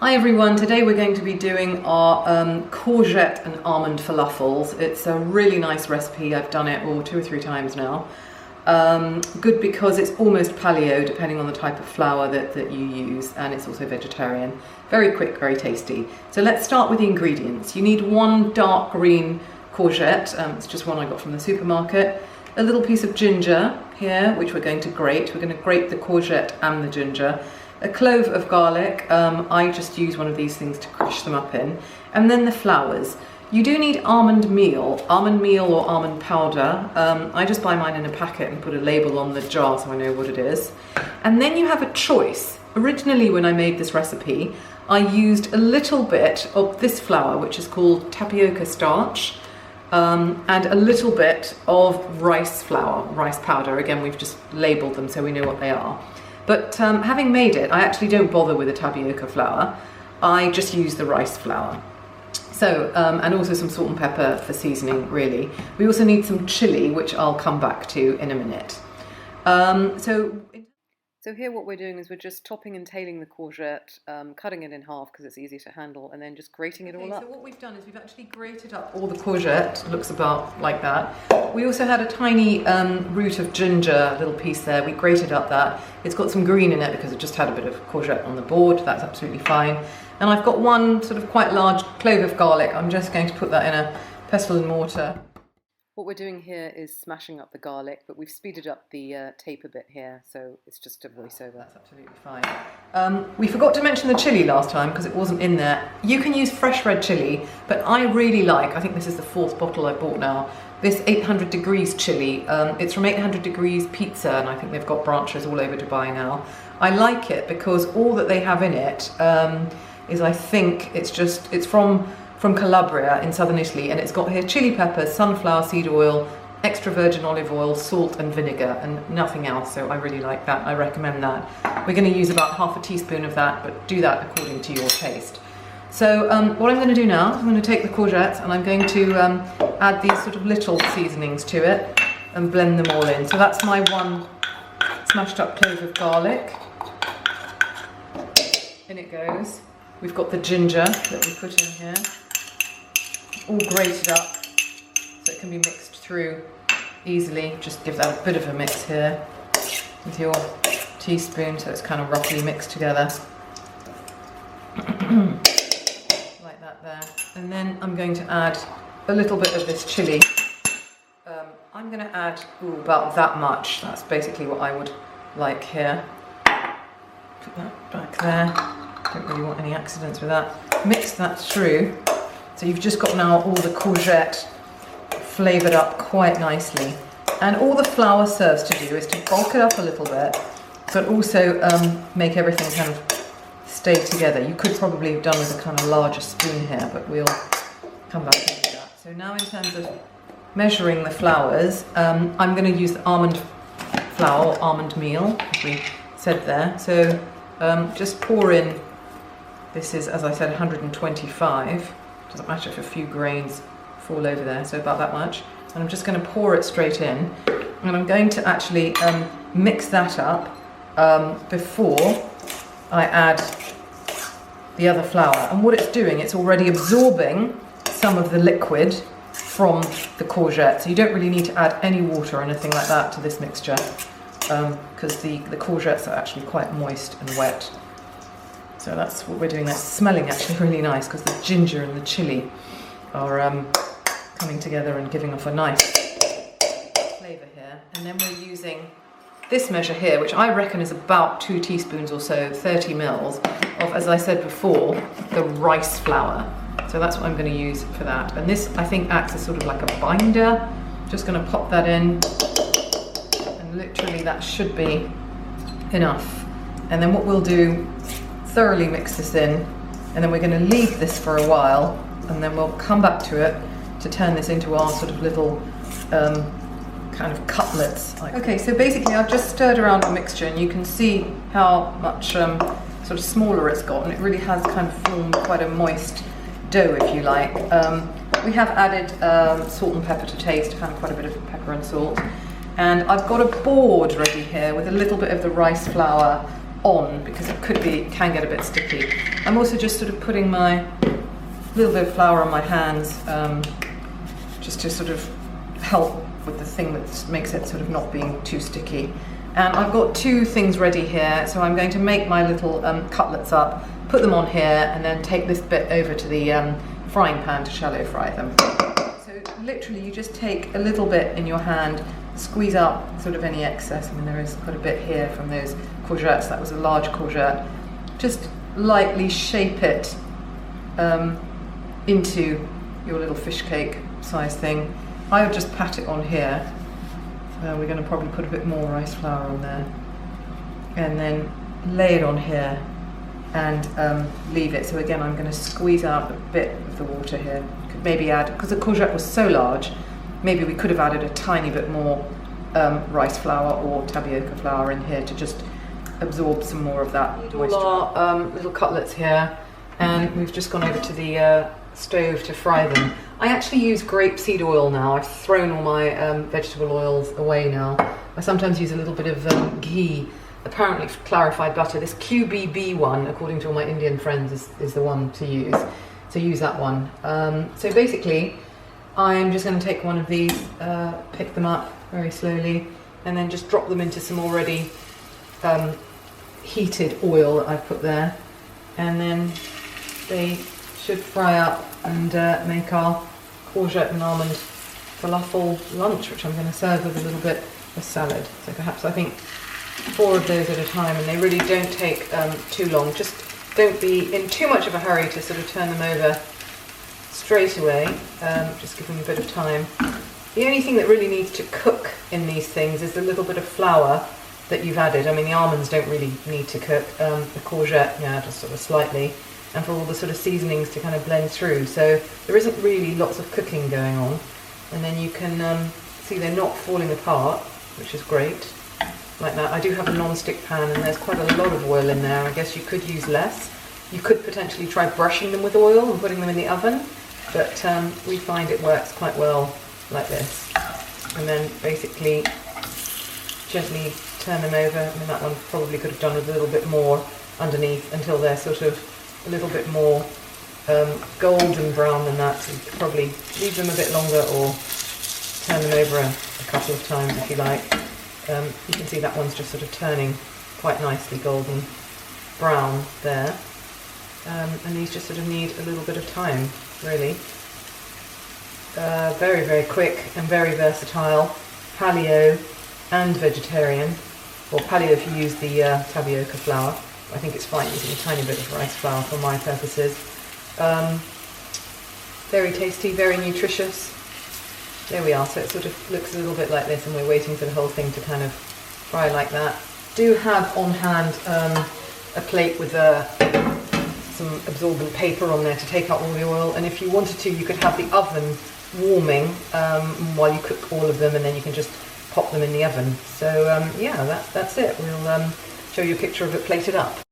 Hi everyone, today we're going to be doing our courgette and almond falafels. It's a really nice recipe. I've done it 2 or 3 times now. Good because it's almost paleo depending on the type of flour that you use, and it's also vegetarian. Very quick, very tasty. So let's start with the ingredients. You need 1 dark green courgette, it's just one I got from the supermarket. A little piece of ginger here, which we're going to grate. We're going to grate the courgette and the ginger. A clove of garlic, I just use one of these things to crush them up in. And then the flours. You do need almond meal or almond powder. I just buy mine in a packet and put a label on the jar so I know what it is. And then you have a choice. Originally when I made this recipe, I used a little bit of this flour, which is called tapioca starch, and a little bit of rice flour, rice powder. Again, we've just labeled them so we know what they are. But having made it, I actually don't bother with the tapioca flour. I just use the rice flour. So, and also some salt and pepper for seasoning, really. We also need some chili, which I'll come back to in a minute. So here what we're doing is we're just topping and tailing the courgette, cutting it in half because it's easy to handle, and then just grating it all up. So what we've done is we've actually grated up all the courgette. It looks about like that. We also had a tiny root of ginger, a little piece there. We grated up that. It's got some green in it because it just had a bit of courgette on the board. That's absolutely fine. And I've got 1 sort of quite large clove of garlic. I'm just going to put that in a pestle and mortar. What we're doing here is smashing up the garlic, but we've speeded up the tape a bit here, so it's just a voiceover. That's absolutely fine. We forgot to mention the chili last time because it wasn't in there. You can use fresh red chili, but I really like, I think this is the 4th bottle I bought now, this 800 degrees chili. It's from 800 degrees pizza, and I think they've got branches all over Dubai now. I like it because all that they have in it is, I think, it's from Calabria in southern Italy, and it's got here chili peppers, sunflower seed oil, extra virgin olive oil, salt and vinegar, and nothing else. So I really like that. I recommend that. We're going to use about ½ a teaspoon of that, but do that according to your taste. So what I'm going to do now is I'm going to take the courgettes and I'm going to add these sort of little seasonings to it and blend them all in. So that's my 1 smashed up clove of garlic. In it goes. We've got the ginger that we put in here, all grated up so it can be mixed through easily. Just give that a bit of a mix here with your teaspoon so it's kind of roughly mixed together. Like that there. And then I'm going to add a little bit of this chili. I'm going to add about that much. That's basically what I would like here. Put that back there. Don't really want any accidents with that. Mix that through. So you've just got now all the courgette flavoured up quite nicely. And all the flour serves to do is to bulk it up a little bit, but also make everything kind of stay together. You could probably have done with a kind of larger spoon here, but we'll come back to that. So now in terms of measuring the flours, I'm going to use the almond flour or almond meal, as we said there. So just pour in. This is, as I said, 125. Doesn't matter if a few grains fall over there, so about that much. And I'm just going to pour it straight in. And I'm going to actually mix that up before I add the other flour. And what it's doing, it's already absorbing some of the liquid from the courgette. So you don't really need to add any water or anything like that to this mixture, because the courgettes are actually quite moist and wet. So that's what we're doing. That's smelling actually really nice because the ginger and the chili are coming together and giving off a nice flavour here. And then we're using this measure here, which I reckon is about 2 teaspoons or so, 30 mils of, as I said before, the rice flour. So that's what I'm going to use for that. And this, I think, acts as sort of like a binder. Just going to pop that in, and literally that should be enough. And then what we'll do, thoroughly mix this in, and then we're going to leave this for a while, and then we'll come back to it to turn this into our sort of little kind of cutlets. Okay, so basically I've just stirred around the mixture, and you can see how much sort of smaller it's got, and it really has kind of formed quite a moist dough, if you like. We have added salt and pepper to taste, kind of quite a bit of pepper and salt. And I've got a board ready here with a little bit of the rice flour on, because it can get a bit sticky. I'm also just sort of putting my little bit of flour on my hands, just to sort of help with the thing that makes it sort of not being too sticky. And I've got two things ready here, so I'm going to make my little cutlets up, put them on here, and then take this bit over to the frying pan to shallow fry them. So literally you just take a little bit in your hand, squeeze out sort of any excess. I mean, there is quite a bit here from those courgettes. That was a large courgette. Just lightly shape it into your little fish cake size thing. I would just pat it on here. We're going to probably put a bit more rice flour on there, and then lay it on here and leave it. So again, I'm going to squeeze out a bit of the water here. Could maybe add, because the courgette was so large, maybe we could have added a tiny bit more rice flour or tapioca flour in here to just absorb some more of that moisture. All our little cutlets here, and we've just gone over to the stove to fry them. I actually use grapeseed oil now. I've thrown all my vegetable oils away now. I sometimes use a little bit of ghee, apparently clarified butter. This QBB one, according to all my Indian friends, is the one to use. So use that one. So basically, I'm just going to take one of these, pick them up very slowly, and then just drop them into some already heated oil that I've put there. And then they should fry up and make our courgette and almond falafel lunch, which I'm going to serve with a little bit of salad. So perhaps, I think, 4 of those at a time, and they really don't take too long. Just don't be in too much of a hurry to sort of turn them over straight away. Just give them a bit of time. The only thing that really needs to cook in these things is the little bit of flour that you've added. I mean, the almonds don't really need to cook. The courgette, yeah, just sort of slightly. And for all the sort of seasonings to kind of blend through. So there isn't really lots of cooking going on. And then you can see they're not falling apart, which is great, like that. I do have a non-stick pan, and there's quite a lot of oil in there. I guess you could use less. You could potentially try brushing them with oil and putting them in the oven, but we find it works quite well like this. And then basically gently turn them over. I mean, that one probably could have done with a little bit more underneath until they're sort of a little bit more golden brown than that. So you could probably leave them a bit longer or turn them over a couple of times if you like. You can see that one's just sort of turning quite nicely golden brown there. And these just sort of need a little bit of time, really. Very, very quick and very versatile. Paleo and vegetarian. Or paleo if you use the tapioca flour. I think it's fine using a tiny bit of rice flour for my purposes. Very tasty, very nutritious. There we are, so it sort of looks a little bit like this, and we're waiting for the whole thing to kind of fry like that. Do have on hand a plate with some absorbent paper on there to take out all the oil, and if you wanted to, you could have the oven warming while you cook all of them, and then you can just pop them in the oven. So yeah, that's it. We'll show you a picture of it plated up.